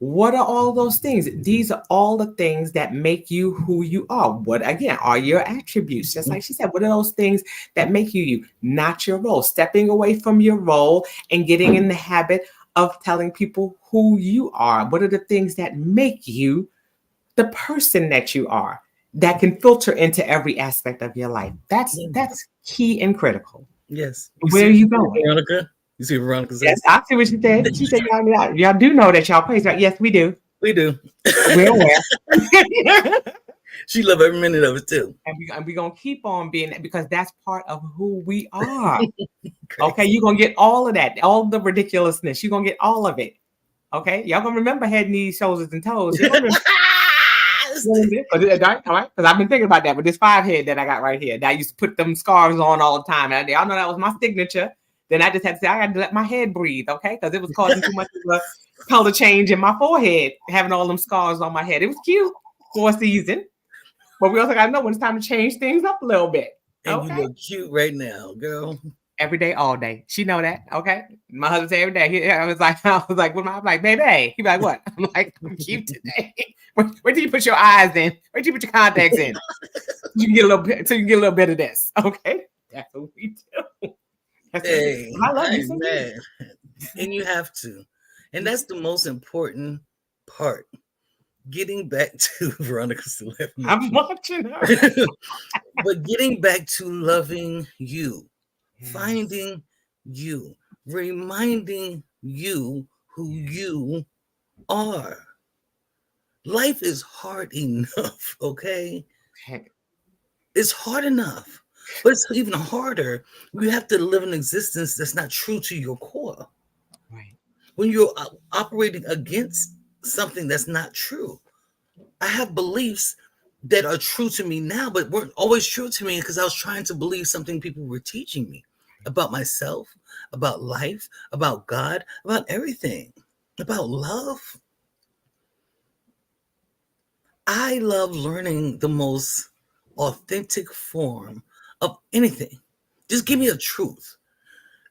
What are all those things? These are all the things that make you who you are. What, again, are your attributes? Just like she said, what are those things that make you you, not your role? Stepping away from your role and getting in the habit of telling people who you are. What are the things that make you the person that you are that can filter into every aspect of your life? Yes. That's key and critical. Yes. Where are you going? Veronica? You see what Veronica Yes, says? I see what she said. She said, y'all do know that y'all crazy, right? Yes, we do. We do. We're aware. She love every minute of it too. And we're going to keep on being that because that's part of who we are. Okay, Crazy. you're going to get all of that, all the ridiculousness. You're going to get all of it. Okay, y'all going to remember head, knees, shoulders, and toes. You're going to remember. All right, because I've been thinking about that with this 5 head that I got right here. That I used to put them scarves on all the time. And y'all know that was my signature. Then I just had to say, I had to let my head breathe, okay? Because it was causing too much of a color change in my forehead, having all them scars on my head. It was cute for a season. But we also got to know when it's time to change things up a little bit. And you Okay. look cute right now, girl. Every day, all day. She know that. Okay. My husband say every day. I was like, what am I? I'm like, baby. He be like, what? I'm like, I'm cute today. Where did you put your eyes in? Where did you put your contacts in? You can get a little bit, so you can get a little bit of this. Okay. That's what we do. Hey, I love you I'm so mad. And you have to. And that's the most important part. Getting back to Veronica still laughing. I'm watching her. But getting back to loving you, Yes. finding you, reminding you who you are. Life is hard enough, okay? Heck, It's hard enough. But it's even harder. You have to live an existence that's not true to your core. right. When you're operating against something that's not true. I have beliefs that are true to me now, but weren't always true to me because I was trying to believe something people were teaching me. about myself, about life, about God, about everything, about love. I love learning the most authentic form of anything. Just give me a truth.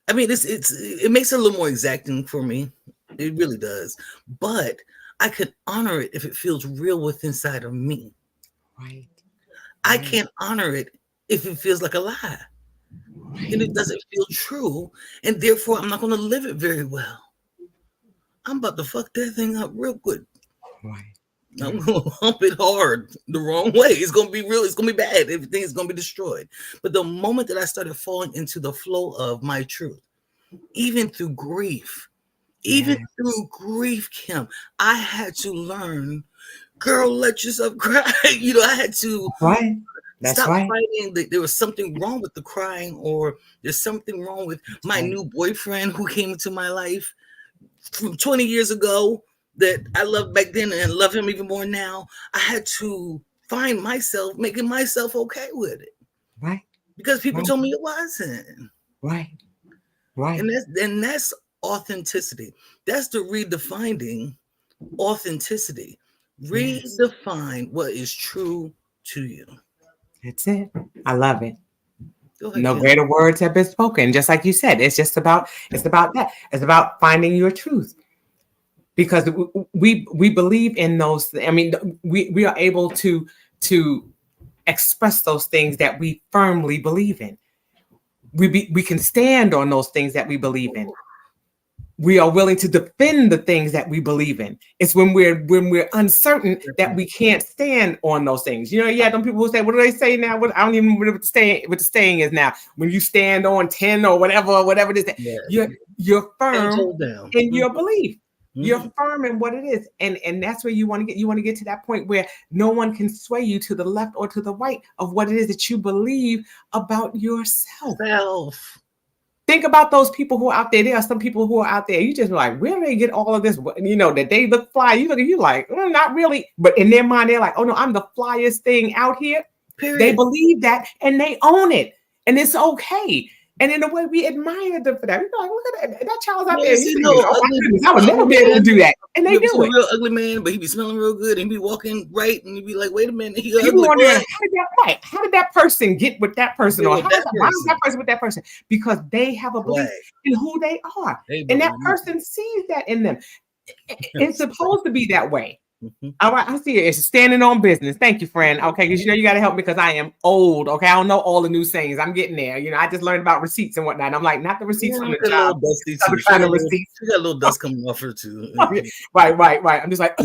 I mean, it makes it a little more exacting for me. It really does. But I can honor it if it feels real within inside of me. Right. I Right. can't honor it if it feels like a lie and Right. it doesn't feel true, and therefore I'm not going to live it very well. I'm about to fuck that thing up real good. Right. I'm Right. gonna hump it hard the wrong way. It's gonna be real. It's gonna be bad. Everything is gonna be destroyed. But the moment that I started falling into the flow of my truth, even through grief, even Yeah. through grief, Kim, I had to learn, girl, let yourself cry. I had to Right. That's stop right. fighting that there was something wrong with the crying, or there's something wrong with That's my right. new boyfriend who came into my life from 20 years ago that I loved back then and love him even more now. I had to find myself making myself okay with it Right. because people Right. told me it wasn't. Right. Right. And that's authenticity. That's the redefining authenticity. Yes. Redefine what is true to you. That's it. I love it. Go ahead, No Kim. greater words have been spoken. Just like you said, it's about that. It's about finding your truth. Because we believe in those. I mean, we are able to express those things that we firmly believe in. We can stand on those things that we believe in. We are willing to defend the things that we believe in. It's when we're uncertain that we can't stand on those things. Yeah, them people who say, what do they say now? I don't even remember what the saying is now. When you stand on 10 or whatever it is, Yeah. you're 10 firm toes down. in your belief. You're Mhm. firm in what it is. And that's where you want to get. You want to get to that point where no one can sway you to the left or to the right of what it is that you believe about yourself. Self. Think about those people who are out there. There are some people who are out there. You just like, where do they get all of this? That they look fly. You look at you like, not really. But in their mind, they're like, oh no, I'm the flyest thing out here. They Period. believe that and they own it. And it's okay. And in a way, we admire them for that. We're like, look at that child's out You there. ain't He's see thinking, no oh my ugly, goodness, I would never ugly be able to man. do that. And they You ever do seen a it. real ugly man, but he be smelling real good and he be walking right and he be like, wait a minute, he And you be ugly, wondering, but how did that person get with that person? get Or with that why is that person. person with that person? Because they have a belief Right. in who they are. They And that believe. person sees that in them. It's supposed to be that way. Mhm. All right, I see it. It's standing on business. Thank you, friend. Okay, because you got to help me because I am old. Okay, I don't know all the new sayings. I'm getting there. I just learned about receipts and whatnot. I'm like, not the receipts from Yeah, the she's a little job. dusty I'm too. trying to receipts. She got a little dust coming off her too. Right. I'm just like,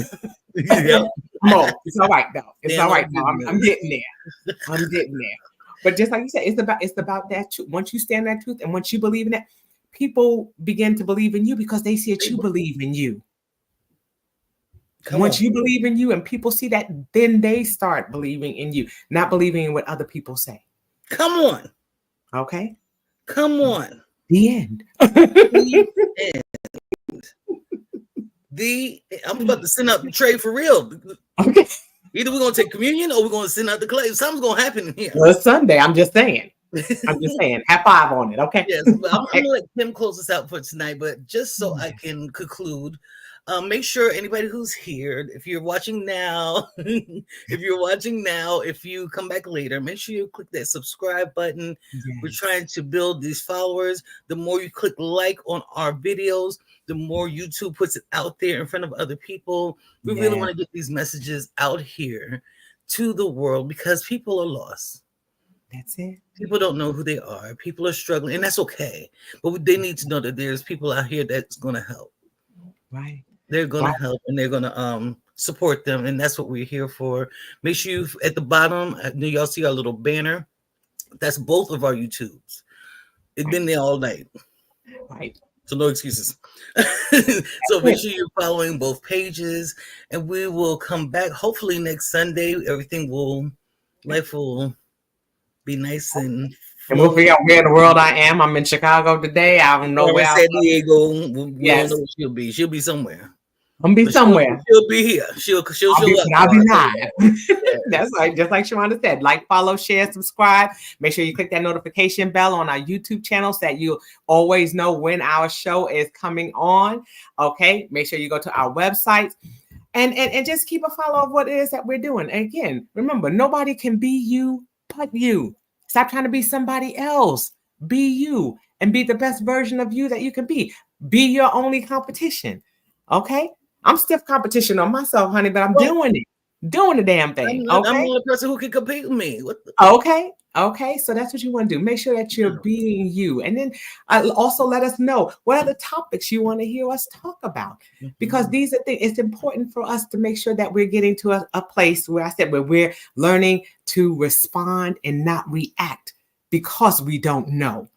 Yep. Mo. It's all right now. It's all Stand right on now. I'm business. getting there. I'm getting there. But just like you said, it's about that truth. Once you stand that truth, and once you believe in that, people begin to believe in you because they see that you believe in you. Come Once on. you believe in you and people see that, then they start believing in you, not believing in what other people say. Come on. Okay? Come on. The end. The end. I'm about to send out the tray for real. Okay. Either we're gonna take communion or we're gonna send out the clay. Something's gonna happen in here. Well, it's Sunday. I'm just saying. Have 5 on it. Okay. Yes, but I'm gonna let Kim close us out for tonight. But just so I can conclude, make sure anybody who's here, if you're watching now, if you come back later, make sure you click that subscribe button. We're trying to build these followers. The more you click like on our videos, the more YouTube puts it out there in front of other people. We really want to get these messages out here to the world because people are lost. That's it. People don't know who they are. People are struggling, and that's okay. But they need to know that there's people out here that's going to help. Right. They're going to help, and they're going to support them, and that's what we're here for. Make sure you at the bottom, y'all see our little banner. That's both of our YouTubes. It's been there all night. Right. So no excuses. So make sure you're following both pages, and we will come back hopefully next Sunday. Life will be nice and we'll figure out where in the world I am. I'm in Chicago today. I don't know or where in I'm San Diego. We don't Yes. know where she'll be. She'll be somewhere. I'm gonna be But she'll somewhere. she'll be here. She'll I'll show be, up. I'll Though, be I tell you live. that. That's Yes. right. Just like Sheronda said, like, follow, share, subscribe. Make sure you click that notification bell on our YouTube channel so that you'll always know when our show is coming on. Okay. Make sure you go to our website and just keep a follow of what it is that we're doing. And again, remember, nobody can be you but you. Stop trying to be somebody else. Be you and be the best version of you that you can be. Be your only competition. Okay. I'm stiff competition on myself, honey, but I'm Well, doing it. Doing the damn thing. I'm Okay. the only person who can compete with me. What the? Okay. Okay. So that's what you want to do. Make sure that you're No. being you. And then also let us know what other topics you want to hear us talk about. Because these are things, it's important for us to make sure that we're getting to a place where I said where we're learning to respond and not react because we don't know.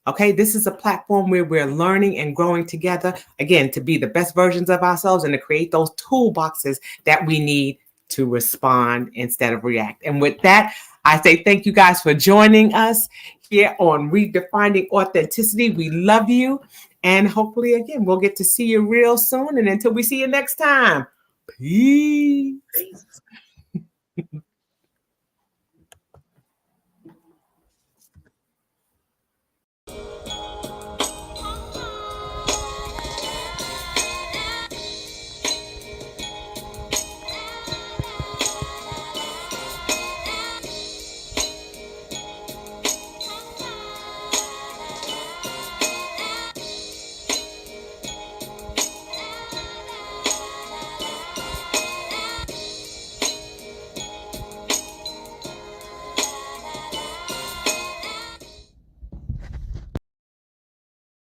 Okay, this is a platform where we're learning and growing together, again, to be the best versions of ourselves and to create those toolboxes that we need to respond instead of react. And with that, I say thank you guys for joining us here on Redefining Authenticity. We love you. And hopefully, again, we'll get to see you real soon. And until we see you next time, peace. Peace.